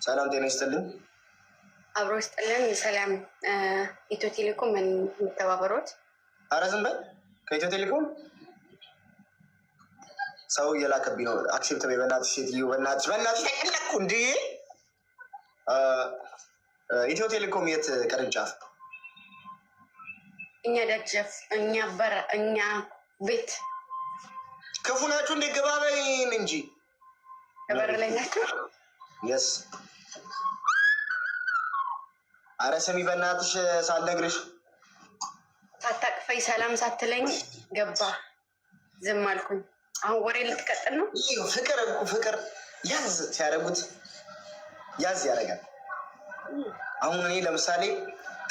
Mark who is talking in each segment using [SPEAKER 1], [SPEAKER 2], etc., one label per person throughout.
[SPEAKER 1] ሰላም ጤና ይስጥልኝ።
[SPEAKER 2] አብሮ ይስጥልን። ሰላም ኢትዮ ቴሌኮም የሚተባበሩት?
[SPEAKER 1] ኧረ ዝም በል። ከኢትዮ ቴሌኮም ሰው እየላከብኝ ነው። አክሴፕት በይ በእናትሽ ሴትዮ፣ በእናትሽ ተቀለቅኩ እንዴ። ኢትዮ ቴሌኮም የት ቅርንጫፍ?
[SPEAKER 2] እኛ ደጀፍ፣ እኛ በር፣ እኛ ቤት።
[SPEAKER 1] ክፉ ናችሁ እንዴ? ግባ በይን እንጂ
[SPEAKER 2] በር ላይ ናቸው።
[SPEAKER 1] የስ አረ ስሚ በእናትሽ ሳልነግርሽ
[SPEAKER 2] ሳታቅፈኝ ሰላም ሳትለኝ ገባ። ዝም አልኩኝ። አሁን ወሬ ልትቀጥል ነው።
[SPEAKER 1] ፍቅር እኮ ፍቅር ያዝ ሲያደርጉት ያዝ ያደርጋል። አሁን እኔ ለምሳሌ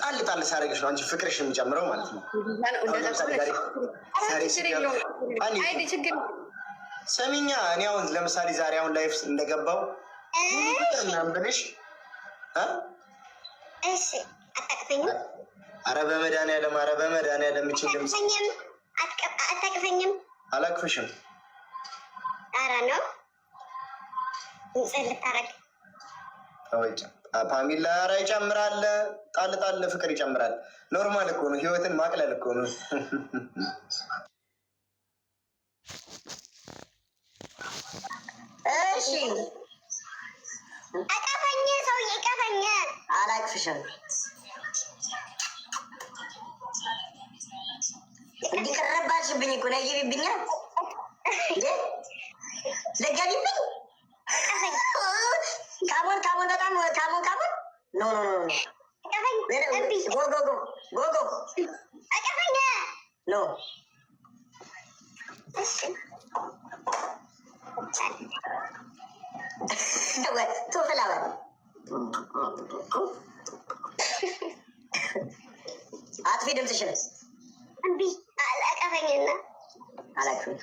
[SPEAKER 1] ጣል ጣል ሳደርግሽ ነው አንቺ ፍቅርሽ የሚጨምረው ማለት ነው። ሰሚኛ እኔ አሁን ለምሳሌ ዛሬ አሁን ላይፍ እንደገባው ፍቅር ምናምን ብልሽ
[SPEAKER 3] እሺ አታቅፈኝም?
[SPEAKER 1] አረ በመድኃኒዓለም ኧረ በመድኃኒዓለም እቺ ድምፅ
[SPEAKER 3] አታቅፈኝም?
[SPEAKER 1] አላቅፍሽም።
[SPEAKER 3] ኧረ ነው ድምፅ ልታረግ
[SPEAKER 1] ተወጭ ፓሚላ። ኧረ ይጨምራል፣ ጣል ጣል ፍቅር ይጨምራል። ኖርማል እኮ ነው፣ ህይወትን ማቅለል እኮ ነው።
[SPEAKER 4] እሺ
[SPEAKER 3] አቀፈኝ፣ ሰውዬ ቀፈኝ።
[SPEAKER 4] አላቅፍሽም። እንዲቀረባሽብኝ እኮ ነው። ይግቢብኛል እንዴ ለጋቢብኝ። ካሞን ካሞን በጣም ካሞን ካሞን ኖ ኖ ኖ
[SPEAKER 3] አቀፈኝ።
[SPEAKER 4] ጎ ጎ ጎ ጎ ጎ
[SPEAKER 3] አቀፈኝ።
[SPEAKER 4] ኖ
[SPEAKER 3] እሺ
[SPEAKER 4] ቶፍላወር አጥፊ ድምፅሽን።
[SPEAKER 3] እምቢ አቀፈኝና
[SPEAKER 4] አላቅፍም።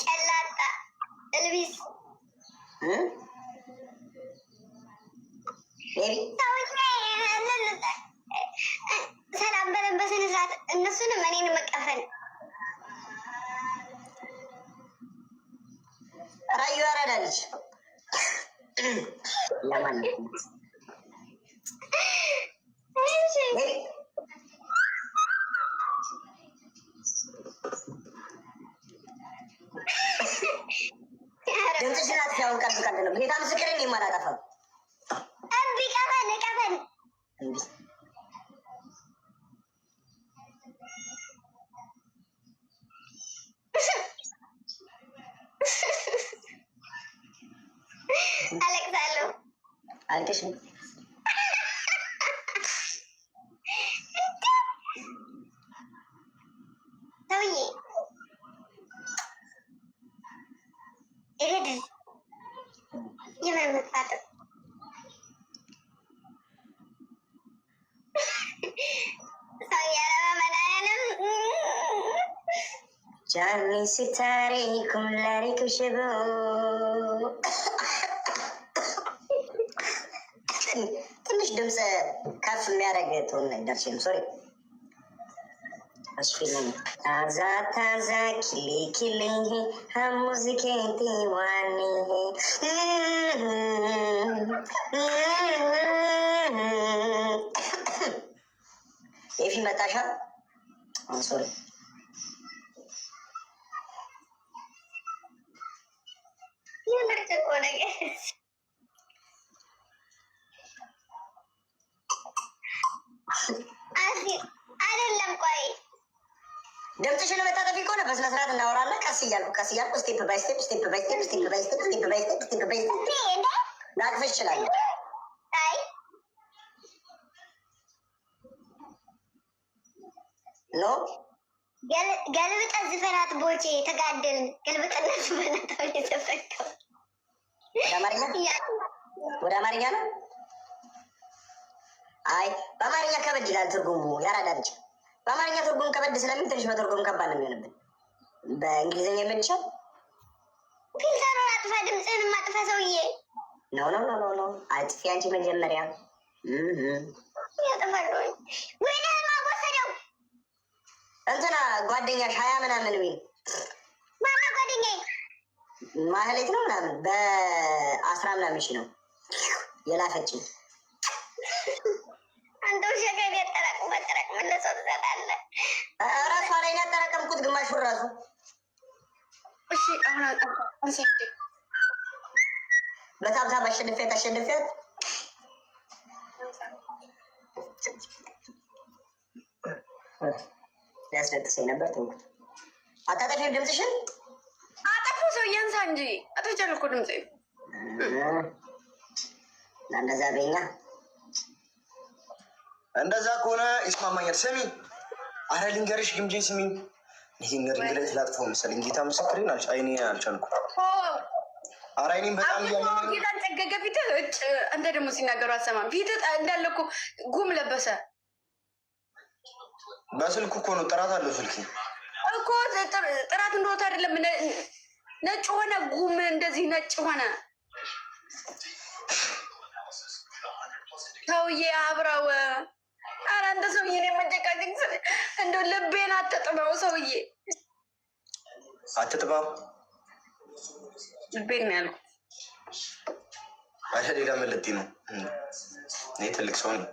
[SPEAKER 3] ጨላጣ እልቢስ ሰላም በለን በስነ ስርዓት። እነሱንም እኔን መቀፈል
[SPEAKER 4] ራዩ ያራዳለች። ድምፅሽን አጥፊያውን ቀልብ ቀልድ ነው። ጌታ ምስክርን የማላጠፋም።
[SPEAKER 3] እምቢ ቀፈን ቀፈን አለቅሳለሁ።
[SPEAKER 4] አልቅሽ
[SPEAKER 3] ሰውዬ ይሄድ የመምጣት ሰው ያለመመናየንም
[SPEAKER 4] ጃኒ ሲታሪ ኩምላሪ ኩሽቦ ትንሽ ድምፅ ከፍ የሚያደርግ ትሆን ደርሽም ሶሪ አሽፊልኝ ታዛ ታዛ ኪሊ ኪሊ ሙዚኬቲ ዋኒ ኤፊ መጣሻ ሶሪ
[SPEAKER 3] የምርጭ እኮ ነገር አይደለም። ቆይ
[SPEAKER 4] ድምፅሽን መታጠፊ ከሆነ በስነ ስርዓት እናወራለን። ቀስ እያልኩ ስቴፕ ባይ ስቴፕ ስቴፕ ባይ ስቴፕ ስቴፕ ባይ ስቴፕ ስቴፕ ባይ ስቴፕ ስቴፕ ባይ ስቴፕ ላቅፍሽ እችላለሁ።
[SPEAKER 3] አይ
[SPEAKER 4] ኖ
[SPEAKER 3] ገልብጠን ዝፈናት ቦቼ ተጋደልን። ገልብጠን ዝፈናት አሁን የተፈከው
[SPEAKER 4] ወደ አማርኛ ነው። አይ በአማርኛ ከበድ ይላል ትርጉሙ። ያራዳ ልጅ በአማርኛ ትርጉም ከበድ ስለሚል ትንሽ በትርጉም ከባድ ነው የሚሆንብን። በእንግሊዝኛ የምንችል
[SPEAKER 3] ፊልተሩን አጥፋ፣ ድምፅህንም አጥፋ ሰውዬ።
[SPEAKER 4] ኖ አጥፊ አንቺ መጀመሪያ
[SPEAKER 3] ያጠፋለሁ። ወይኔ ማወሰደው
[SPEAKER 4] እንትና ጓደኛሽ 20 ምናምን ቢል
[SPEAKER 3] ማማ ጓደኛዬ
[SPEAKER 4] ማህሌት ነው ምናምን በ10 ምናምን ሺህ ነው የላፈችኝ።
[SPEAKER 3] አንተ ሸገር ያጠራቅም ለሰው ትሰጣለህ።
[SPEAKER 4] ራሷ ላይ ያጠራቀምኩት ግማሹን ራሱ።
[SPEAKER 2] እሺ አሁን አንሰጥ
[SPEAKER 4] በታብታብ አሸንፊያት ሊያስለጥሰኝ ነበር። ተውኩት። አታጠፊም ድምፅሽን።
[SPEAKER 2] አጠፉ ሰው እያንሳ እንጂ አጥፍቻለሁ እኮ ድምፅ።
[SPEAKER 4] እንደዛ በኛ
[SPEAKER 1] እንደዛ ከሆነ ይስማማኛል። ስሚ፣ አረ ልንገርሽ ግምጄ ስሚ፣ ይህን ሪንግ ላይ ትላጥፈው መሰለኝ። ጌታ ምስክሬን አይኔ አልቻልኩ። አረ አይኔም በጣም
[SPEAKER 2] ጌታን ጨገገ ፊትህ አንተ ደግሞ ሲናገሩ አሰማም። ፊትህ እንዳለ እኮ ጉም ለበሰ
[SPEAKER 1] በስልኩ እኮ ነው። ጥራት አለው ስልክ
[SPEAKER 2] እኮ ጥራት እንደወት አይደለም። ነጭ ሆነ ጉም እንደዚህ ነጭ ሆነ። ሰውዬ አብረው። ኧረ አንተ ሰውዬ እኔ መጨቃጨቅ እንደው ልቤን አትጥበው። ሰውዬ
[SPEAKER 1] አትጥባው።
[SPEAKER 2] ልቤን ነው ያልኩት።
[SPEAKER 1] አረ ሌላ መለጤ ነው። እኔ ትልቅ ሰው ነኝ።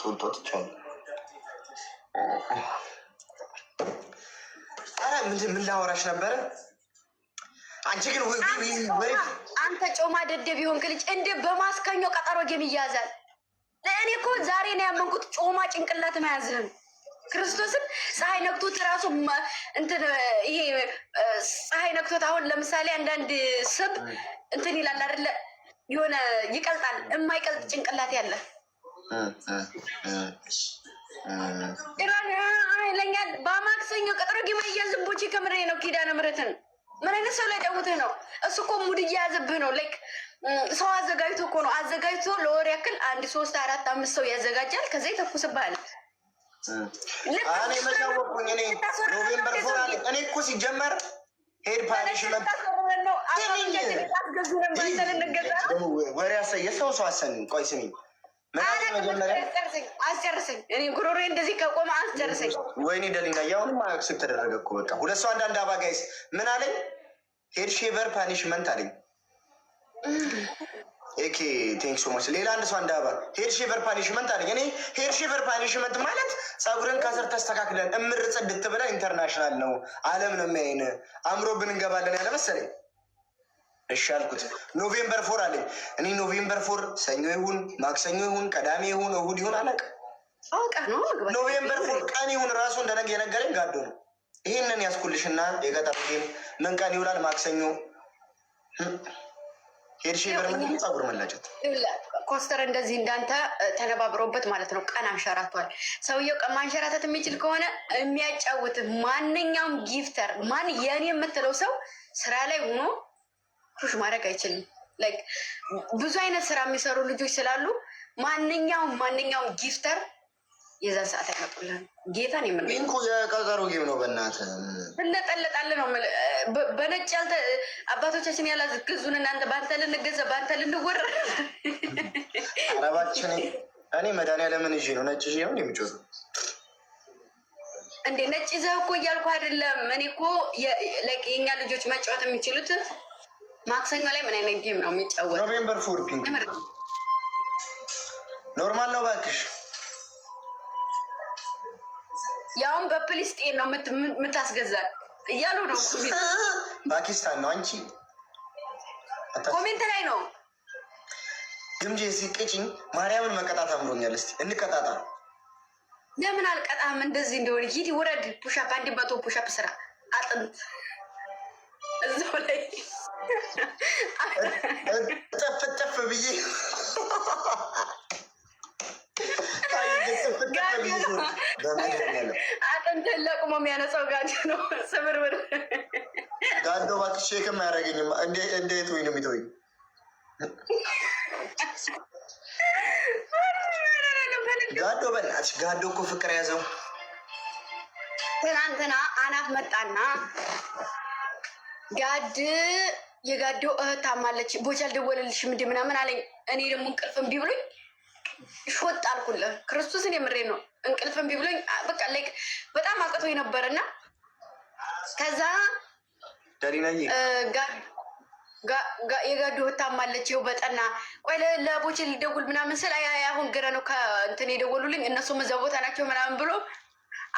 [SPEAKER 1] ጡጦት ይቻላል። አረ ምን ላወራሽ ነበረ? አንቺ ግን ወይ
[SPEAKER 2] አንተ ጮማ ደደብ ቢሆን ልጅ እንደ በማስካኛው ቀጠሮ ጌም ይያዛል። ለእኔ እኮ ዛሬ ነው ያመንኩት ጮማ ጭንቅላት መያዝህን። ክርስቶስን ፀሐይ ነክቶት ራሱ እንትን ይሄ ፀሐይ ነክቶት አሁን ለምሳሌ አንዳንድ ስብ እንትን ይላል አይደለ? የሆነ ይቀልጣል። የማይቀልጥ ጭንቅላት ያለ ለኛ በማክሰኞ ቀጠሮ ጌም ይያዝን። ቦቼ ከምሬ ነው። ኪዳነ ምሕረትን ምን አይነት ሰው ላይ ደውተህ ነው? እሱ እኮ ሙድ እየያዘብህ ነው። ላይክ ሰው አዘጋጅቶ እኮ ነው። አዘጋጅቶ ለወር ያክል 1 3 4 5 ሰው ያዘጋጃል። ከዛ ይተኩስብሃል።
[SPEAKER 1] እኔ መሻወቁኝ። እኔ ኖቬምበር ፎር አለ። እኔ እኮ ሲጀመር ሄድ ፓኒሽመንት ወሬ የሰው ሰው አሰኝ። ቆይ ስሚ
[SPEAKER 2] አስጨርሰኝ። እኔ ጉሮሬ እንደዚህ ከቆመ አስጨርሰኝ።
[SPEAKER 1] ወይኔ ደሊና ያሁንም አክሴፕት ተደረገ እኮ በቃ 2 ሰው አንዳንድ አባጋይስ ምን አለኝ? ሄድ ሼቨር ፓኒሽመንት አለኝ። ኤኬ ቴንክ ሶ ማች። ሌላ አንድ ሰው አንድ አባ ሄድ ሼቨር ፓኒሽመንት አለኝ። እኔ ሄድ ሼቨር ፓኒሽመንት ማለት ፀጉርን ከስር ተስተካክለን እምር ጽድት ብለን ኢንተርናሽናል ነው ዓለም ነው የሚያይን አምሮብን እንገባለን ያለ መሰለኝ። እሺ አልኩት። ኖቬምበር ፎር አለኝ። እኔ ኖቬምበር ፎር ሰኞ ይሁን ማክሰኞ ይሁን ቅዳሜ ይሁን እሁድ ይሁን አላውቅም። ኖቬምበር ፎር ቀን ይሁን ራሱ እንደነገ የነገረኝ ጋዶ ነው። ይህንን ያስኩልሽና የገጠር ጌም ምን ቀን ይውላል? ማክሰኞ ሄድ ሼቨር ምን ፀጉር መላጨት
[SPEAKER 2] ኮስተር እንደዚህ እንዳንተ ተነባብሮበት ማለት ነው። ቀን አንሸራቷል ሰውየው። ቀን ማንሸራተት የሚችል ከሆነ የሚያጫውት ማንኛውም ጊፍተር ማን የኔ የምትለው ሰው ስራ ላይ ሆኖ ፑሽ ማድረግ አይችልም። ላይክ ብዙ አይነት ስራ የሚሰሩ ልጆች ስላሉ ማንኛውም ጊፍተር የዛን ሰዓት አይመጡልህም። ጌታን
[SPEAKER 1] እኮ የቀጠሮ ጌም ነው። በእናትህ
[SPEAKER 2] እንለጠለጣለን ነው በነጭ ያልተ አባቶቻችን ያላገዙን እናንተ በአንተ ልንገዛ በአንተ ልንወረር።
[SPEAKER 1] አረባችን እኔ መድኃኒዓለምን ይዤ ነው ነጭ ይዤ ነው የሚጮህ
[SPEAKER 2] እንዴ? ነጭ ይዘህ እኮ እያልኩ አይደለም። እኔ እኮ የእኛ ልጆች መጫወት የሚችሉት ማክሰኞ ላይ ምን አይነት ጌም ነው የሚጫወት?
[SPEAKER 1] ኖቬምበር ፎር ፒንክ ኖርማል ነው እባክሽ።
[SPEAKER 2] ያውም በፕሊስጤን ነው የምታስገዛል እያሉ ነው።
[SPEAKER 1] ፓኪስታን ነው። አንቺ
[SPEAKER 2] ኮሜንት ላይ ነው
[SPEAKER 1] ግምጄ ሲቅጭኝ ማርያምን መቀጣት አምሮኛል። እስቲ እንቀጣጣ።
[SPEAKER 2] ለምን አልቀጣም? እንደዚህ እንደሆነ ሂድ ውረድ። ፑሻፕ 100 ፑሻፕ ስራ አጥንት እዛው ላይ
[SPEAKER 1] ጠፍጠፍ ብዬ
[SPEAKER 2] አጥንትን ለቅሞ የሚያነሳው ጋዶ ነው። ስብርብር
[SPEAKER 1] ጋዶ እባክሽ ሼክም አያደርገኝም። እንዴት ወይ ነው የሚተወኝ? ጋዶ በእናትሽ ጋዶ እኮ ፍቅር ያዘው።
[SPEAKER 2] ትናንትና አናፍ መጣና ጋድ የጋዶ እህት ታማለች፣ ቦቻ አልደወለልሽም እንደ ምናምን አለኝ። እኔ ደግሞ እንቅልፍ እምቢ ብሎኝ ሾጥ አልኩልህ። ክርስቶስን የምሬ ነው። እንቅልፍ እምቢ ብሎኝ በቃ ላይክ በጣም አቅቶኝ ነበርና ከዛ የጋዶ እህት ታማለች ይኸው በጠና ቆይ ለቦቼ ሊደውል ምናምን ስል አሁን ገና ነው ከእንትን የደወሉልኝ እነሱም እዛ ቦታ ናቸው ምናምን ብሎ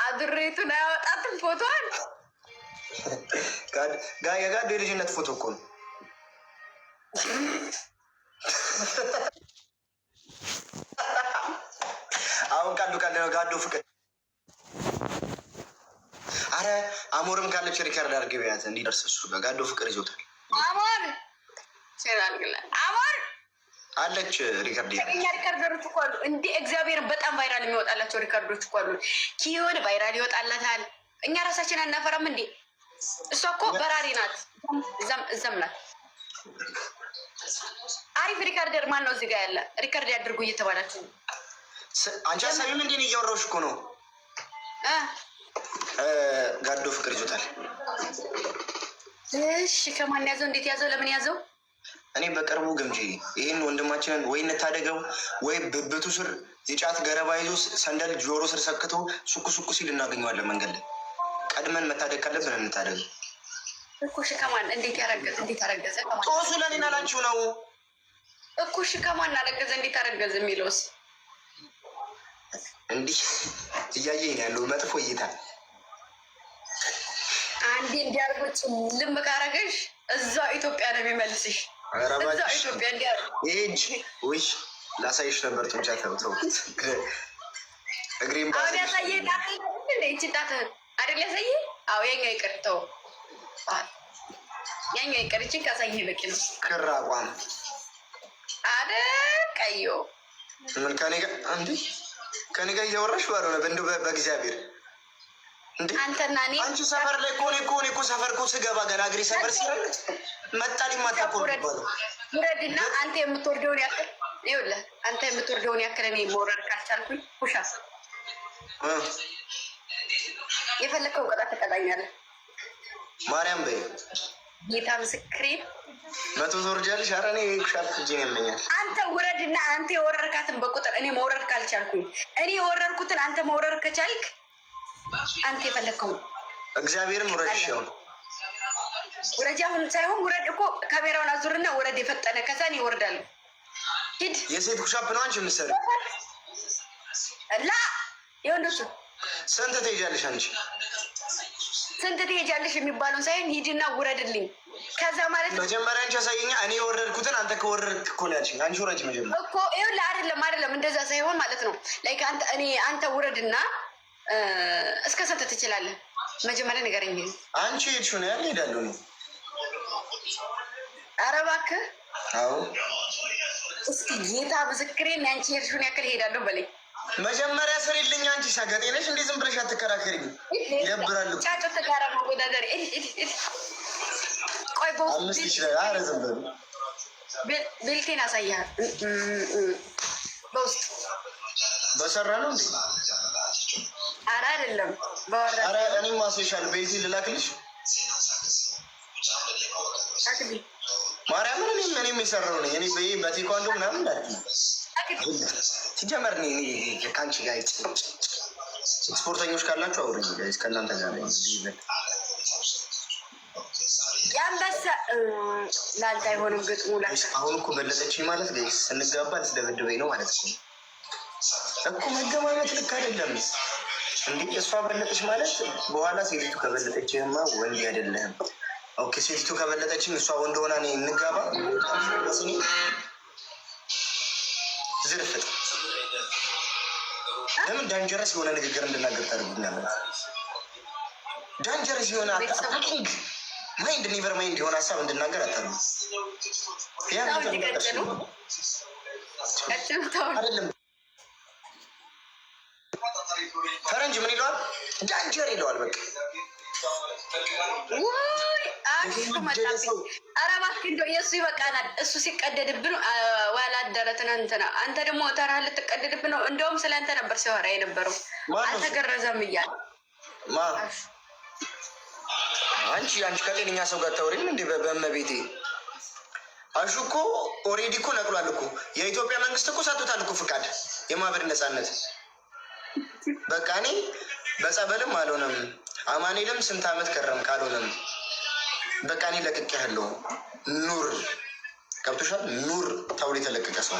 [SPEAKER 2] አድሬቱን አያወጣትም ፎቶዋን
[SPEAKER 1] የጋዶ የልጅነት ፎቶ እኮ ነው። አሁን ቃል ነው ጋዶ ፍቅር። አረ አሞርም ካለች ሪከርድ አድርገህ ቢያንስ እንዲደርስ እሱ ጋር ጋዶ ፍቅር ይዞታል።
[SPEAKER 2] አሞር
[SPEAKER 1] አለች ሪከርድ
[SPEAKER 2] ሪከርደሮች እኮ አሉ እንዴ! እግዚአብሔርን በጣም ቫይራል የሚወጣላቸው ሪከርዶች እኮ አሉ። ኪዮን ቫይራል ይወጣላታል። እኛ ራሳችን አናፈራም እንዴ? እሷ እኮ በራሪ ናት። እዛም ናት። አሪፍ ሪከርደር ማን ነው እዚህ ጋር ያለ? ሪከርድ ያድርጉ እየተባላችሁ
[SPEAKER 1] አንቺ አሳቢም እንዴ ነው እያወራሁሽ እኮ ነው። ጋዶ ፍቅር ይዞታል።
[SPEAKER 2] እሺ ከማን ያዘው? እንዴት ያዘው? ለምን ያዘው?
[SPEAKER 1] እኔ በቅርቡ ግምጄ ይህን ወንድማችንን ወይ እንታደገው ወይ ብብቱ ስር የጫት ገረባ ይዞ ሰንደል ጆሮ ስር ሰክቶ ሱኩ ሲል እናገኘዋለን መንገድ ላይ። ቀድመን መታደግ ካለብን እንታደገው
[SPEAKER 2] እኮ። እሺ ከማን እንዴት ያረገዘ? እንዴት አረገዘ?
[SPEAKER 1] ጦሱ ለኔና ላንቺው ነው
[SPEAKER 2] እኮ። እሺ ከማን አረገዘ? እንዴት አረገዘ የሚለውስ
[SPEAKER 1] እንዲህ እያየኝ ያለው መጥፎ እይታ
[SPEAKER 2] አንዴ እንዲያርጎች ልም ካረገሽ እዛው ኢትዮጵያ ነው የሚመልስሽ። እዛው ኢትዮጵያ
[SPEAKER 1] እንዲያርጎ ውይ ላሳይሽ ነበር ጡንቻ ተውተው እግሬም
[SPEAKER 2] አሁን ያሳየ ጣት ይቺ ጣት አይደል ያሳየ? አዎ የኛ ይቅርተው የኛ ይቅርችን ካሳየ በቂ ነው።
[SPEAKER 1] ክራ አቋም
[SPEAKER 2] አይደል ቀዮ
[SPEAKER 1] ምን ከኔ ጋር እያወራሽ ባልሆነ እንደው በእግዚአብሔር እንዴ
[SPEAKER 2] አንተና እኔ
[SPEAKER 1] አንቺ ሰፈር ላይ እኮ ሰፈር እኮ ስገባ ገና እግሬ ሰፈር ሲረግጥ መጣሊ ማታቆ
[SPEAKER 2] ውረድና አንተ የምትወርደውን ያክል ይኸውልህ፣ አንተ የምትወርደውን ያክል እኔ መውረድ ካልቻልኩኝ ፑሽ አፕ የፈለከው ቅጣት ትቀጣኛለህ።
[SPEAKER 1] ማርያም በይ
[SPEAKER 2] ጌታ ምስክሬ
[SPEAKER 1] 100 ትወርጃለሽ። ኧረ እኔ ፑሽ አፕ እጄን ያመኛል።
[SPEAKER 2] አንተ ውረድና አንተ የወረድካትን በቁጥር እኔ መውረድ ካልቻልኩኝ እኔ የወረድኩትን አንተ መውረድ ከቻልክ አንተ የፈለከው
[SPEAKER 1] እግዚአብሔርን ውረድ። ይሻው
[SPEAKER 2] ውረድ። አሁን ሳይሆን ውረድ እኮ ካሜራውን አዙርና ውረድ የፈጠነ ከዛ እኔ እወርዳለሁ። ሂድ።
[SPEAKER 1] የሴት ፑሽ አፕ ነው አንቺ የምትሰሪው?
[SPEAKER 2] ላ የወንዶቹ
[SPEAKER 1] ስንት ትሄጃለሽ አንቺ?
[SPEAKER 2] ስንት ትሄጃለሽ የሚባለውን ሳይሆን ሂድና ውረድልኝ። ከዛ ማለት
[SPEAKER 1] መጀመሪያ አንቺ አሳየኛ። እኔ የወረድኩትን አንተ ከወረድክ እኮ ነው ያልሽኝ። አንቺ ውረጅ መጀመሪያ
[SPEAKER 2] እኮ ይኸውልህ። አይደለም እንደዛ ሳይሆን ማለት ነው ላይክ አንተ ውረድና እስከ ስንት ትችላለህ? መጀመሪያ ንገረኝ።
[SPEAKER 1] አንቺ ሄድሽው ነው ያለ ሄዳለሁ ነው።
[SPEAKER 2] ኧረ እባክህ
[SPEAKER 1] አዎ
[SPEAKER 2] እስኪ ጌታ ምስክሬን ያንቺ ሄድሽውን ያክል ሄዳለሁ በለኝ።
[SPEAKER 1] መጀመሪያ ስሪልኝ። አንቺ ሰገጤ ነሽ እንዴ? ዝም ብለሽ አትከራከሪኝ። ይደብራል።
[SPEAKER 2] ጫጩት ጋራ መወዳደር ቆይ
[SPEAKER 1] አምስት ይችላል። ኧረ ዝም በሉ።
[SPEAKER 2] ቤልቴን አሳይሃል በውስጥ
[SPEAKER 1] በሰራ ነው እንዴ?
[SPEAKER 2] ኧረ አይደለም በወራ።
[SPEAKER 1] ኧረ እኔም ማስሻል ቤልቴ ልላክልሽ ማርያምን። እኔም የሰራው ነኝ እኔ በቴኳንዶ ምናምን እንዳትዪ ሲጀመር እኔ ከአንቺ ጋር ስፖርተኞች ካላችሁ አውሩኝ። ከእናንተ ጋር
[SPEAKER 2] የአንበሳ ለአንተ አይሆንም ግጥሙ።
[SPEAKER 1] አሁን እኮ በለጠችኝ ማለት ስንጋባ ልትደበድበኝ ነው ማለት እኮ መገማመት ልክ አይደለም እንዴ? እሷ በለጠች ማለት በኋላ ሴቲቱ ከበለጠችህማ ወንድ አይደለህም። ኦኬ ሴቲቱ ከበለጠችኝ እሷ ወንድ ሆና እኔ እንጋባ? ዝርፍጥ ለምን ዳንጀረስ የሆነ ንግግር እንድናገር ታደርጉኛለን? ዳንጀረስ የሆነ አታኪንግ ማይንድ ኒቨር ማይንድ የሆነ ሀሳብ እንድናገር አታደርጉ። አይደለም ፈረንጅ ምን ይለዋል? ዳንጀር ይለዋል። በቃ
[SPEAKER 2] ኧረ እባክህ እንደው የእሱ ይበቃናል። እሱ ሲቀደድብን ዋላ አደረ ትናንትና። አንተ ደግሞ ተራህ ልትቀደድብን ነው። እንደውም ስለ አንተ ነበር ሲያወራ የነበረው። አልተገረዘም እያለ
[SPEAKER 1] አንቺ ከጤነኛ ሰው ጋር ታወሪም እንዴ? በእመቤቴ አሹ እኮ ኦሬዲ እኮ ነቅሏል እኮ የኢትዮጵያ መንግስት እኮ ሰጥቶታል እኮ ፍቃድ የማህበር ነፃነት። በቃ እኔ በጸበልም አልሆነም አማኔልም ስንት ዓመት ከረም ካልሆነም በቃ እኔ ለቅቄ ያለው ኑር ገብቶሻል። ኑር ተብሎ የተለቀቀ ሰው